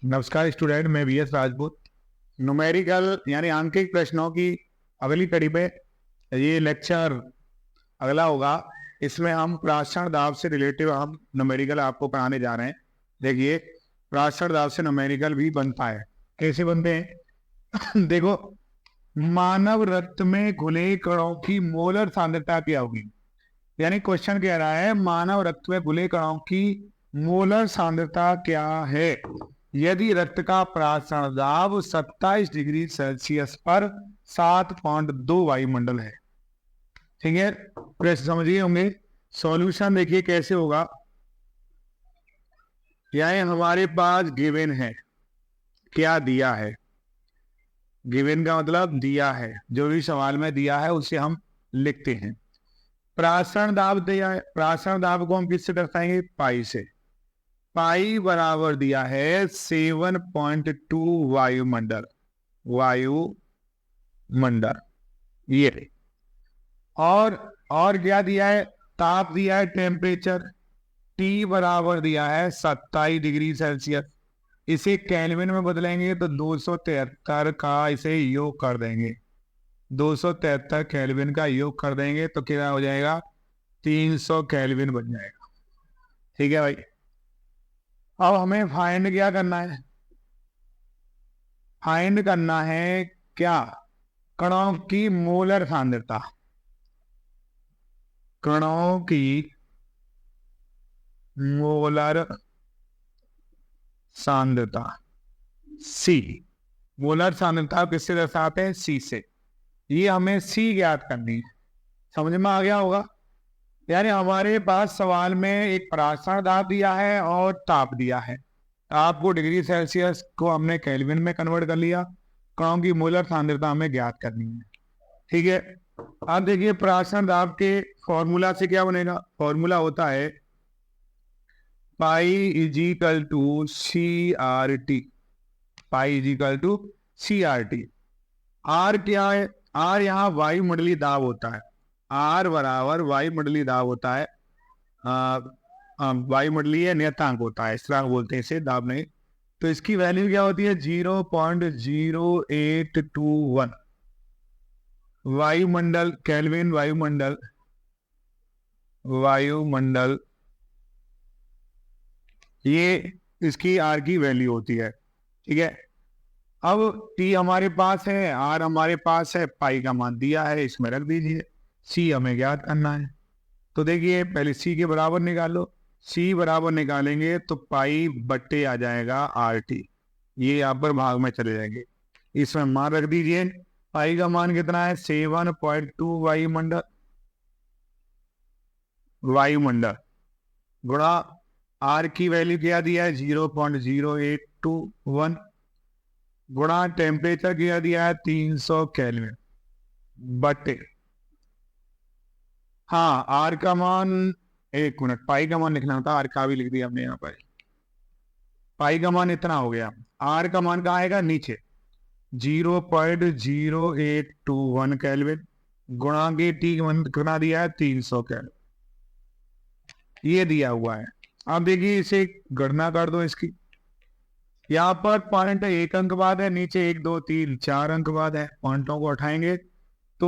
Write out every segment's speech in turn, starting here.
नमस्कार स्टूडेंट, मैं VS Rajput. Numerical यानी आंकिक प्रश्नों की अगली कड़ी पे ये लेक्चर अगला होगा। इसमें हम प्राचरण दाब से रिलेटिव हम न्यूमेरिकल आपको पढ़ाने जा रहे हैं। देखिए, प्राचरण दाब से न्यूमेरिकल भी बनता है। कैसे बनते हैं? देखो, मानव रक्त में घुले कणों की मोलर सांद्रता क्या होगी। यानी क्वेश्चन कह रहा है मानव रक्त में घुले कणों की मोलर सांद्रता क्या है यदि रक्त का प्राचरण दाब 27 डिग्री सेल्सियस पर 7.2 वायुमंडल है। ठीक है, प्रश्न समझिए होंगे। सॉल्यूशन देखिए कैसे होगा। यानी हमारे पास गिवन है, क्या दिया है। गिवन का मतलब दिया है, जो भी सवाल में दिया है उसे हम लिखते हैं। प्राचरण दाब दिया है, प्राचरण दाब को हम किससे दर्शाएंगे? पाई से। पाई बराबर दिया है 7.2 वायुमंडल। वायुमंडल ये। और क्या दिया है? ताप दिया है, टेम्परेचर। टी बराबर दिया है 27 डिग्री सेल्सियस। इसे केल्विन में बदलेंगे तो 273 का इसे योग कर देंगे। 273 केल्विन का योग कर देंगे तो क्या हो जाएगा? 300 केल्विन बन जाएगा। ठीक है भाई। अब हमें फाइंड क्या करना है? फाइंड करना है क्या? कणों की मोलर सांद्रता। कणों की मोलर सांद्रता सी। मोलर सांद्रता किससे दर्शाते हैं? सी से। ये हमें सी ज्ञात करनी है। समझ में आ गया होगा। यानी हमारे पास सवाल में एक प्राचरण दाब दिया है और ताप दिया है। ताप को डिग्री सेल्सियस को हमने केल्विन में कन्वर्ट कर लिया। कणों की मोलर सांद्रता हमें ज्ञात करनी है। ठीक है। अब देखिए, प्राचरण दाब के फॉर्मूला से क्या बनेगा? फॉर्मूला होता है pi is equal to c r t. Pi is equal to c r t. R क्या है? आर यहाँ वायुमंडलीय दाब होता है। आर बराबर वायुमंडलीय दाब होता है। वायुमंडलीय नियतांक होता है, स्थिरांक बोलते हैं इसे, दाब नहीं। तो इसकी वैल्यू क्या होती है? 0.0821 वायुमंडल केल्विन। वायुमंडल वायुमंडल ये इसकी आर की वैल्यू होती है। ठीक है। अब टी हमारे पास है, आर हमारे पास है, पाई का मान दिया है, इसमें रख दीजिए। सी हमें ज्ञात करना है। तो देखिए, पहले सी के बराबर निकालो। सी बराबर निकालेंगे तो पाई बट्टे आ जाएगा आर टी। ये यहाँ पर भाग में चले जाएंगे। इसमें मान रख दीजिए। पाई का मान कितना है? 7.2 वायुमंडल। वायुमंडल गुणा आर की वैल्यू क्या दिया है? 0.0821 गुणा टेम्परेचर किया दिया है 300 केल्विन बटे। हाँ, आर का मान, एक मिनट, पाई का मान लिखना था, आर का भी लिख दिया हमने यहाँ पर। पाई का मान इतना हो गया। आर का मान कहाँ आएगा? नीचे। 0.0821 केल्विन गुणा के टी कितना दिया है? 300 केल्विन। ये दिया हुआ है। अब देखिए, इसे गणना कर दो इसकी। यहाँ पर पॉइंट एक अंक बाद है, नीचे 1 2 3 4 अंक बाद है। पॉइंटों को उठाएंगे तो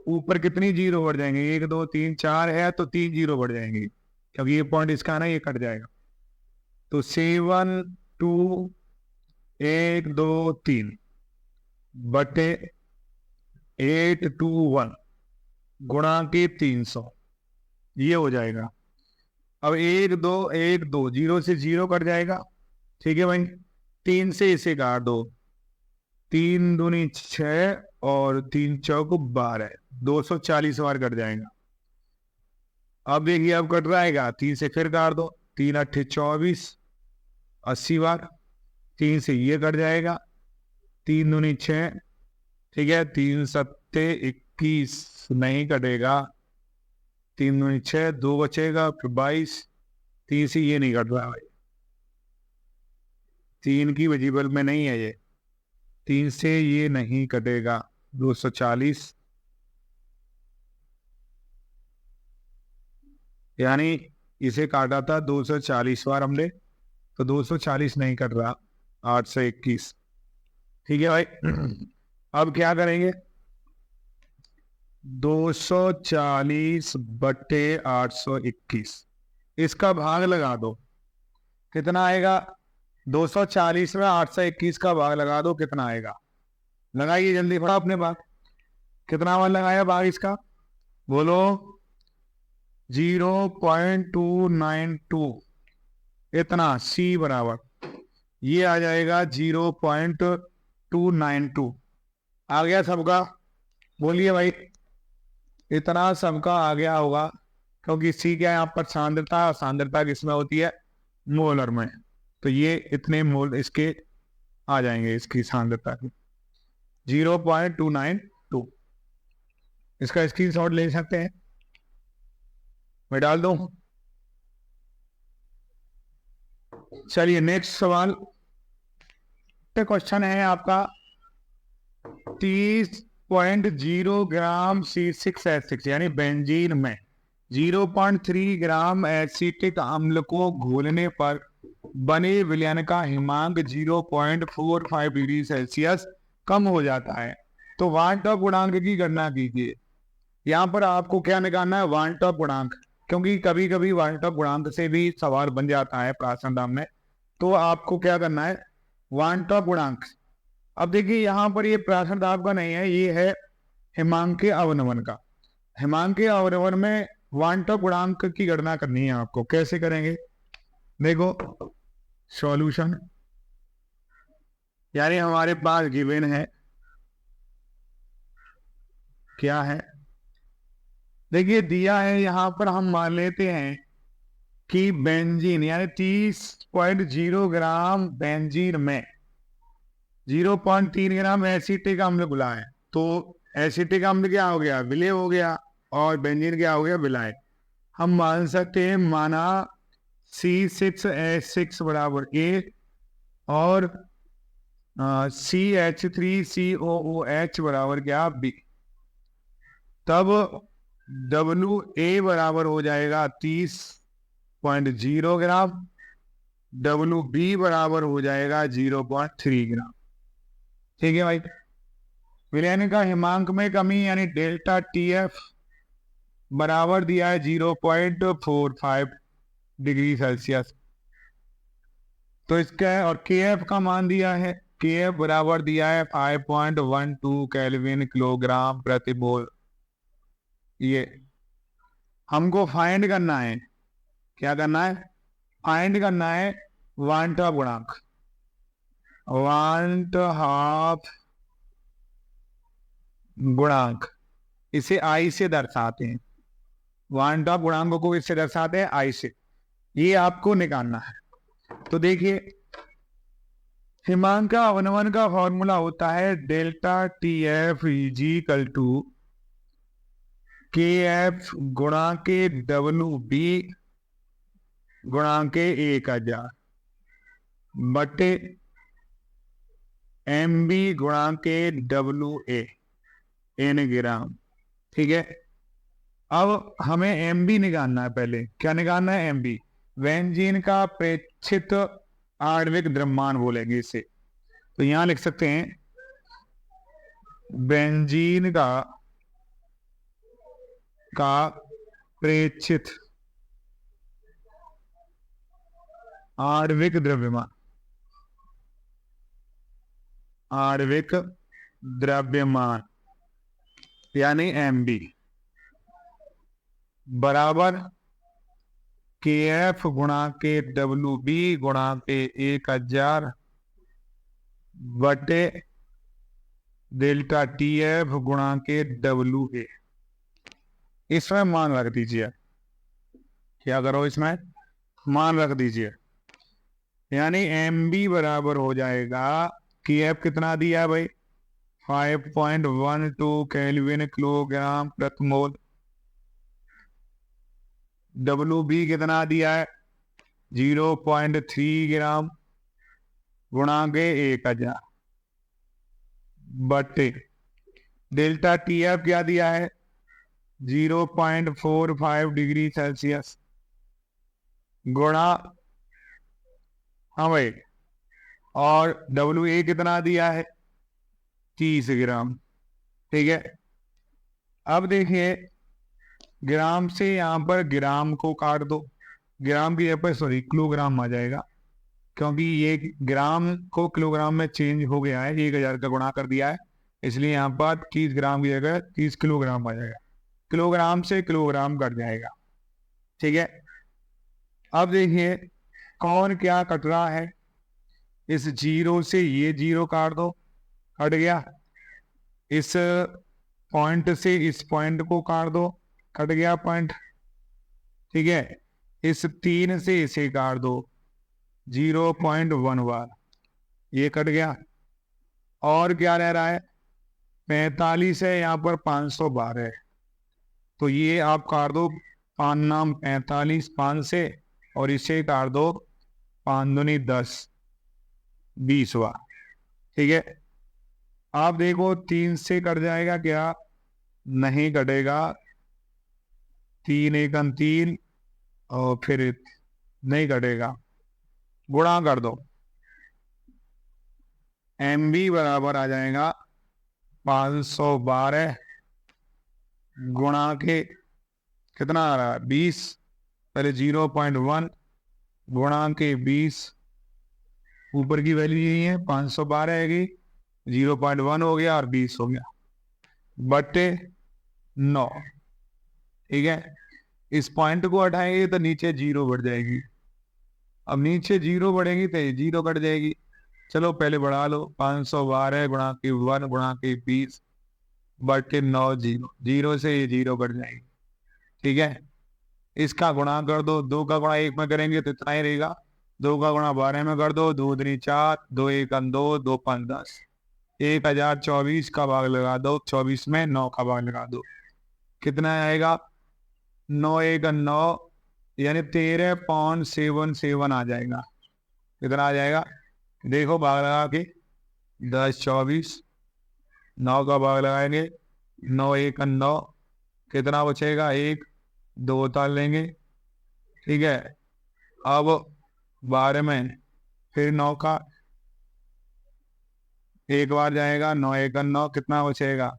ऊपर कितनी जीरो बढ़ जाएंगे? 1 2 3 4 है तो 3 जीरो बढ़ जाएंगे, क्योंकि ये पॉइंट इसका ना, ये कट जाएगा। तो 7 2 1 2 3 बटे 821 गुणा के 300, ये हो जाएगा। अब 1 2 जीरो से जीरो कट जाएगा। ठीक है भाई। 3 से इसे काट दो। 3 दूनी 6 और 3 चौक 12, 240 बार कट जाएगा। अब देखिए, अब कट जाएगा। 3 से फिर काट दो। 3 अट्ठे 24, 80 बार। 3 से ये कट जाएगा। 3 दूनी 6। ठीक है। 3 सत्ते 21, नहीं कटेगा। 3 दूनी 6, 2 बचेगा, फिर 22। 3 से ये नहीं कट रहा भाई, 3 की वजीबल में नहीं है ये। 3 से ये नहीं कटेगा। 240, यानी इसे काटा था 240 बार हमने, तो 240 नहीं कट रहा। 821। ठीक है भाई। अब क्या करेंगे, 240/821, इसका भाग लगा दो, कितना आएगा? 240 में 821 का भाग लगा दो, कितना आएगा? लगाइए जल्दी थोड़ा अपने भाग। कितना भाग लगाया भाग इसका, बोलो? 0.292। इतना सी बराबर, ये आ जाएगा 0.292। आ गया सबका? बोलिए भाई, इतना सबका आ गया होगा, क्योंकि सी क्या है यहाँ पर? सांद्रता। सांद्रता किसमें होती है? मोलर में। तो ये इतने मोल इसके आ जाएंगे, इसकी सांद्रता की 0.292। इसका स्क्रीनशॉट ले सकते हैं, मैं डाल दूं। चलिए नेक्स्ट सवाल। क्वेश्चन है आपका 30.0 ग्राम C6H6 यानी बेंजीन में 0.3 ग्राम एसिटिक अम्ल को घोलने पर बने विलयन का हिमांक 0.45 डिग्री सेल्सियस कम हो जाता है। तो वान टॉप गुणांक की गणना कीजिए। यहाँ पर आपको क्या निकालना है? वान टॉप गुणांक, क्योंकि कभी कभी वान टॉप गुणांक से भी सवाल बन जाता है प्राशन दाम में। तो आपको क्या करना है? वान टॉप गुणांक। अब देखिए यहाँ पर ये प्राशन दाब का नहीं है, ये है हिमांक के अवनमन का। हिमांक के अवनमन में वान टॉप गुणांक की गणना करनी है आपको। कैसे करेंगे? देखो सॉल्यूशन, यानी हमारे पास गिवन है, क्या है? देखिए दिया है यहाँ पर, हम मान लेते हैं कि बेंजीन यानी 30.0 ग्राम बेंजीन में 0.3 ग्राम एसिटिक अम्ल घुला है। तो एसिटिक अम्ल क्या हो गया? विलय हो गया। और बेंजीन क्या हो गया? विलायक। हम मान सकते हैं, माना C6H6 बराबर A और CH3COOH बराबर क्या? B। तब WA बराबर हो जाएगा 30.0 ग्राम, WB बराबर हो जाएगा 0.3 ग्राम। ठीक है भाई। विलयन का हिमांक में कमी यानी डेल्टा TF बराबर दिया है 0.45 डिग्री सेल्सियस। तो इसका और KF का मान दिया है, KF बराबर दिया है 5.12 केल्विन किलोग्राम प्रति मोल। ये हमको फाइंड करना है, क्या करना है? फाइंड करना है वान टॉप गुणांक। वान टॉप गुणांक इसे आई से दर्शाते हैं। वान टॉप गुणांक को इससे दर्शाते हैं आई से। ये आपको निकालना है। तो देखिए हिमांक का अवनमन का फॉर्मूला होता है delta TF equal to KF गुणा के WB गुणा के 1000 बटे MB गुणा के WA N ग्राम। ठीक है। अब हमें MB निकालना है। पहले क्या निकालना है? MB बेंजीन का प्रेक्षित आणविक द्रव्यमान बोलेंगे इसे। तो यहां लिख सकते हैं बेंजीन का प्रेक्षित आणविक द्रव्यमान, आणविक द्रव्यमान यानी MB बराबर KF गुणा के WB गुणा के 1000 बटे डेल्टा TF गुणा के WA। इसमें मान रख दीजिए। क्या करो? इसमें मान रख दीजिए। यानी MB बराबर हो जाएगा, KF कितना दिया है भाई? 5.12 केल्विन किलोग्राम प्रति मोल। WB कितना दिया है? 0.3 ग्राम गुणा के 1000 बटे डेल्टा TF क्या दिया है? 0.45 डिग्री सेल्सियस गुणा, हाँ भाई, और WA कितना दिया है 30 ग्राम। ठीक है, अब देखिए ग्राम से यहाँ पर ग्राम को काट दो, ग्राम की जगह पर सॉरी किलोग्राम आ जाएगा, क्योंकि ये ग्राम को किलोग्राम में चेंज हो गया है, 1000 का गुणा कर दिया है, इसलिए यहाँ पर 30 ग्राम की जगह 30 किलोग्राम आ जाएगा, किलोग्राम से किलोग्राम कट जाएगा। ठीक है, अब देखिए कौन क्या कट रहा है, इस जीरो से ये जीरो काट दो, कट गया, इस पॉइंट से इस पॉइंट को काट दो, कट गया पॉइंट। ठीक है, इस 3 से इसे काट दो, 0.1 बार, ये कट गया। और क्या रह रहा है 45 है, यहाँ पर 500 बार है, तो ये आप काट दो 5 नाम 45 5 से, और इसे काट दो 5 दूनी 10 20 बार। ठीक है, आप देखो 3 से कट जाएगा क्या, नहीं कटेगा, 3 एकम 3 और फिर नहीं कटेगा, गुणा कर दो, MB बराबर आ जाएगा 512 गुणा के कितना आ रहा है 20, पहले 0.1 गुणा के 20, ऊपर की वैल्यू यही है 512 है, 0.1 हो गया और 20 हो गया, बटे 9। ठीक है, इस पॉइंट को हटाएंगे तो नीचे 0 बढ़ जाएगी, अब नीचे 0 बढ़ेगी तो 0 कट जाएगी। चलो पहले बढ़ा लो, 512 गुणा के 1 गुणा के 20 बटे 9, 0 से ये 0 कट जाएगी। ठीक है, इसका गुणा कर दो, 2 का गुणा 1 में करेंगे तो इतना ही रहेगा, 2 का गुणा 12 में कर दो, 2 दूनी 4, 2 एकम 2, 2 5 10, 1024 का भाग लगा दो, 24 में 9 का भाग लगा दो, कितना आएगा 9 एक 9, यानी 13.77 आ जाएगा। कितना आ जाएगा देखो, भाग लगा के 10 24, 9 का भाग लगाएंगे, 9 एक 9, कितना बचेगा 1 2 उतार लेंगे। ठीक है, अब 12 में फिर 9 का एक बार जाएगा, 9 एक 9, कितना बचेगा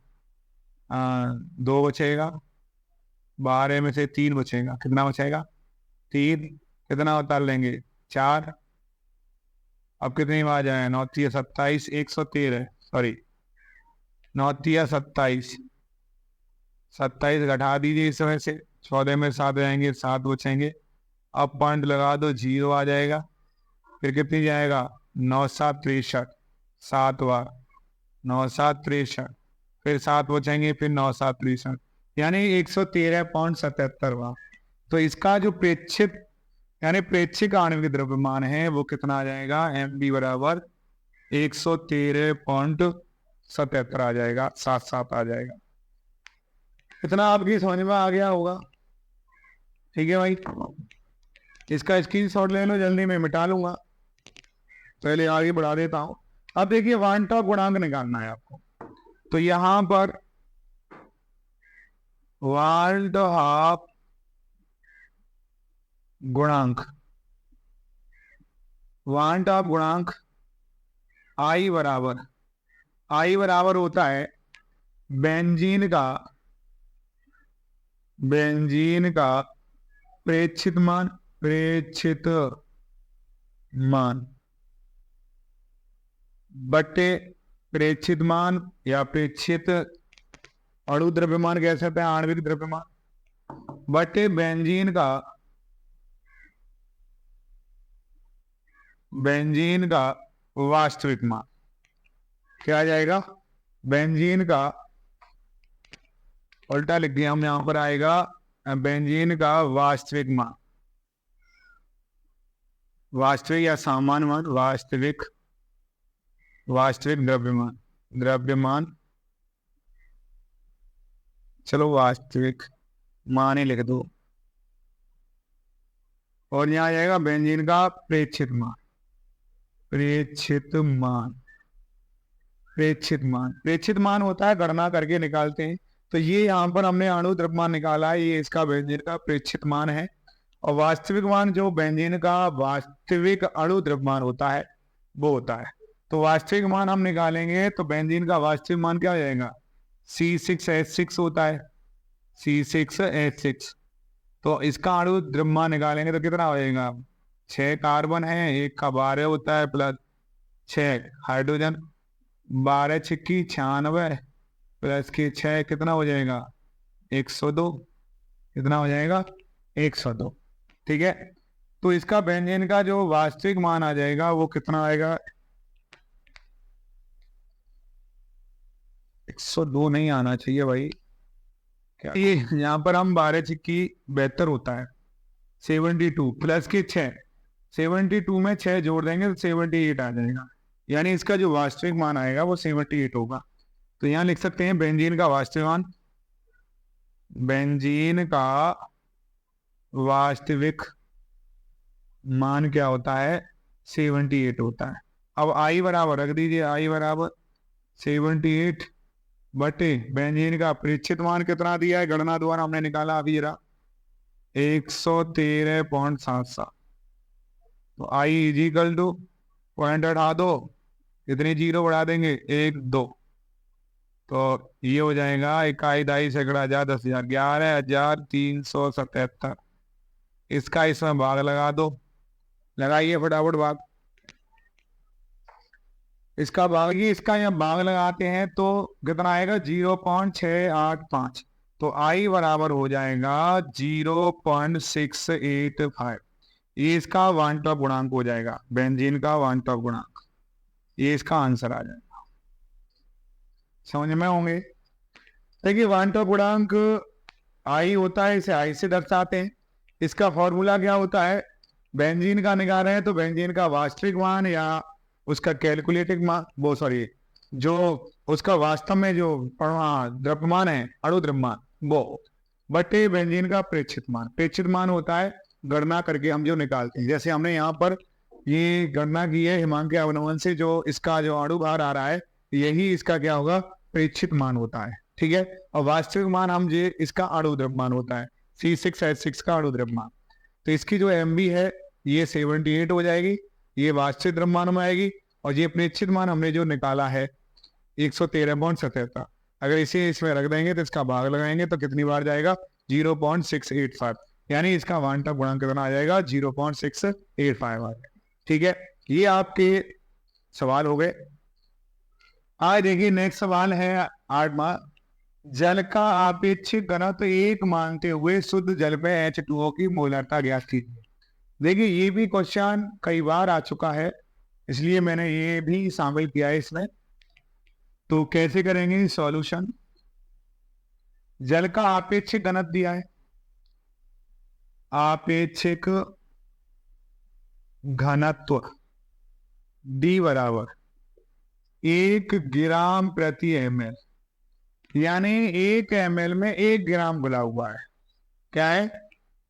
2 बचेगा, 12 में से 3 बचेगा, कितना बचेगा 3, कितना उतार लेंगे 4, अब कितनी बार जाए 9 3 27, 113, सॉरी 9 3 27, 27 घटा दीजिए इस वजह से, 14 में 7 जाएंगे, 7 बचेंगे, अब पॉइंट लगा दो 0 आ जाएगा, फिर कितनी जाएगा 9 7 63, 7 बार 9 7 63, फिर 7 बचेंगे, फिर 9 7 63, यानी 113.77 बार। तो इसका जो प्रेक्षित यानी प्रेक्षिक आणविक द्रव्यमान है वो कितना आ जाएगा, MB बराबर 113.77 आ जाएगा, 77 आ जाएगा। इतना आपकी समझ में आ गया होगा। ठीक है भाई, इसका स्क्रीनशॉट ले लो, जल्दी मैं मिटा लूंगा, पहले आगे बढ़ा देता हूं। अब देखिए वांट ऑफ गुणांक निकालना है आपको, तो यहां पर वांट ऑफ गुणांक, वांट ऑफ गुणांक I बराबर होता है बेंजीन का प्रेक्षित मान बटे प्रेक्षित मान या प्रेक्षित अणु द्रव्यमान कह सकते हैं, आणविक द्रव्यमान बटे बेंजीन का वास्तविक मान। क्या आ जाएगा, बेंजीन का उल्टा लिख दिया हम, यहां पर आएगा बेंजीन का वास्तविक मान, वास्तविक या सामान्य मान, वास्तविक द्रव्यमान, चलो वास्तविक मान ही लिख दो, और यहाँ आ जाएगा बेंजीन का प्रेक्षित मान होता है गणना करके निकालते हैं। तो ये यहाँ पर हमने अणु द्रव्यमान निकाला है, ये इसका बेंजीन का प्रेक्षित मान है, और वास्तविक मान जो बेंजीन का वास्तविक अणु द्रव्यमान होता है वो होता है। तो वास्तविक मान हम निकालेंगे तो बेंजीन का वास्तविक मान क्या हो जाएगा, C6H6 होता है, C6H6। तो इसका अणु द्रव्यमान निकालेंगे तो कितना हो जाएगा, 6 कार्बन है, एक का 12 होता है, प्लस 6 हाइड्रोजन, 12×6 = 96, प्लस के 6 कितना हो जाएगा, 102। कितना हो जाएगा, 102। ठीक है। तो इसका बेंजीन का जो वास्तविक मान आ जाएगा वो कितना आएगा, 102 नहीं आना चाहिए भाई, क्या ये यहाँ पर हम 12×72 होता है, 72 प्लस के 6, 72 में 6 जोड़ देंगे तो 78 आ जाएगा, यानी इसका जो वास्तविक मान आएगा वो 78 होगा। तो यहाँ लिख सकते हैं बेंजीन का वास्तविक मान, बेंजीन का वास्तविक मान क्या होता है, 78 होता है। अब आई बराबर रख दीजिए, आई बराबर 78 बटे बेंजीन का अपेक्षित मान कितना दिया है, गणना द्वारा हमने निकाला अभी जरा, 113.77। तो आई इजिकल टू, पॉइंट हटा दो, कितने जीरो बढ़ा देंगे, 1 2, तो ये हो जाएगा इकाई दाई सैकड़ा हजार 10,000, 11,377। इसका इसमें भाग लगा दो, लगाइए फटाफट भाग, इसका भाग, ये इसका यहाँ भाग लगाते हैं तो कितना आएगा, 0.685। तो आई बराबर हो जाएगा 0.685। ये इसका वन टॉप गुणांक हो जाएगा, बेंजीन का वन टॉप गुणांक, ये इसका आंसर आ जाएगा। समझ में होंगे। देखिए वन टॉप गुणांक आई होता है, इसे आई से दर्शाते हैं। इसका फॉर्मूला क्या होता है, बेंजीन का निकाल रहे हैं तो बेंजीन का वास्तविक मान या उसका कैलकुलेटेड मान, वो सॉरी जो उसका वास्तव में जो द्रव्यमान है, अणु द्रव्यमान, वो बटे बेंजीन का प्रेक्षित मान। प्रेक्षित मान होता है गणना करके हम जो निकालते हैं, जैसे हमने यहाँ पर ये गणना की है हिमांक के अवनमन से, जो इसका जो अणु भार आ रहा है यही इसका क्या होगा, प्रेक्षित मान होता है। ठीक है। और वास्तविक मान हम जो इसका अणु द्रव्यमान होता है, C6H6 का अणु द्रव्यमान। तो इसकी जो MB है ये 78 हो जाएगी, ये वास्तविक द्रव्यमान में आएगी, और ये प्रेक्षित मान हमने जो निकाला है 113.77। अगर इसे इसमें रख देंगे तो इसका भाग लगाएंगे तो कितनी बार जाएगा, 0.685, यानी इसका वन टॉप गुणांक कितना आ जाएगा, 0.685 आ जाएगा। ठीक है, ये आपके सवाल हो गए। आज देखिए नेक्स्ट सवाल है 8वां, जल का आपेक्षिक घनत्व 1 मानते हुए शुद्ध जल पे H2O की मोलरता ज्ञात कीजिए। देखिए ये भी क्वेश्चन कई बार आ चुका है, इसलिए मैंने ये भी शामिल किया है इसमें। तो कैसे करेंगे सॉल्यूशन, जल का आपेक्षिक घनत्व दिया है, आपेक्षिक घनत्व D बराबर 1 ग्राम प्रति ml, यानी 1 ml में 1 ग्राम घुला हुआ है। क्या है,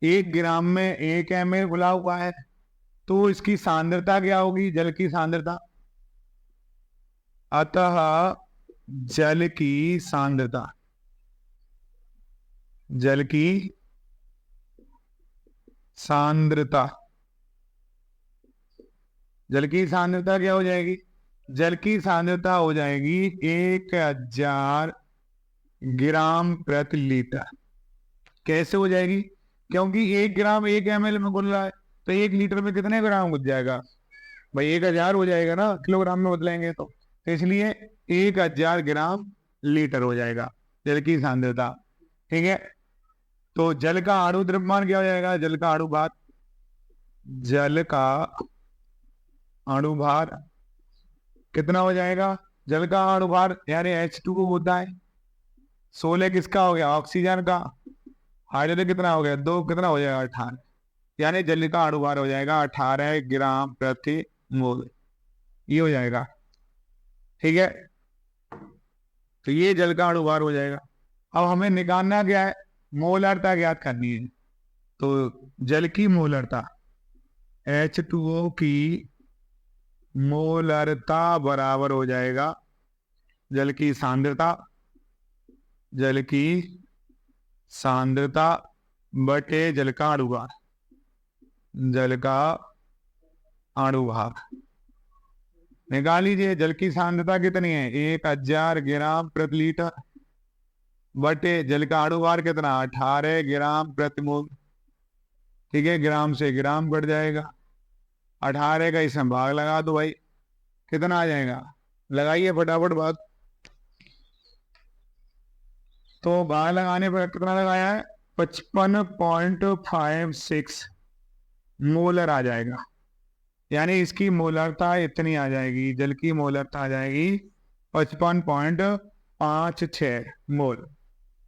1 ग्राम में 1 ml घुला हुआ है। तो इसकी सांद्रता क्या होगी, जल की सांद्रता, अतः जल की सांद्रता, जल की सांद्रता, जल की सांद्रता क्या हो जाएगी, जल की सांद्रता हो जाएगी 1000 ग्राम प्रति लीटर। कैसे हो जाएगी, क्योंकि 1 ग्राम 1 ml में घुल रहा है, तो 1 लीटर में कितने ग्राम घुल जाएगा भाई, 1000 हो जाएगा ना, किलोग्राम में बदलेंगे तो इसलिए 1000 ग्राम लीटर हो जाएगा जल की सांद्रता। ठीक है। तो जल का अणु द्रव्यमान क्या हो जाएगा, जल का अणु भार, जल का अणु भार कितना हो जाएगा, जल का अणु भार यानी H2O होता है, 16 किसका हो गया, ऑक्सीजन का, हाइड्रोजन कितना हो गया 2, कितना हो जाएगा 18, यानी जल का अणु भार हो जाएगा 18 ग्राम प्रति मोल, ये हो जाएगा। ठीक है। तो ये जल का अणु भार हो जाएगा। अब हमें निकालना क्या है, मोलरता ज्ञात करनी है। तो जल की मोलरता, H2O की मोलरता बराबर हो जाएगा जल की सांद्रता, जल की सांद्रता बटे जल का अणुभार, जल का अणुभार। निकाल लीजिए। जल की सांद्रता कितनी है, 1000 ग्राम प्रति लीटर, बटे जल का अणुभार कितना, 18 ग्राम प्रति मोल। ठीक है, ग्राम से ग्राम कट जाएगा, 18 का इसमें भाग लगा दो भाई, कितना आ जाएगा, लगाइए फटाफट बात। तो भाग लगाने पर कितना लगाया है, 55.56 मोलर आ जाएगा। यानी इसकी मोलरता इतनी आ जाएगी, जल की मोलरता आ जाएगी 55.56 मोल।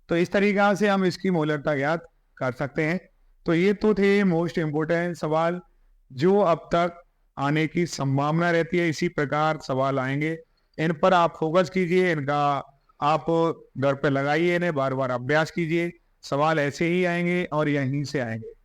तो इस तरीका से हम इसकी मोलरता ज्ञात कर सकते हैं। तो ये तो थे मोस्ट इम्पोर्टेंट सवाल जो अब तक आने की संभावना रहती है। इसी प्रकार सवाल आएंगे, इन पर आप फोकस कीजिए, इनका आप घर पे लगाइए, इन्हें बार बार अभ्यास कीजिए। सवाल ऐसे ही आएंगे और यहीं से आएंगे।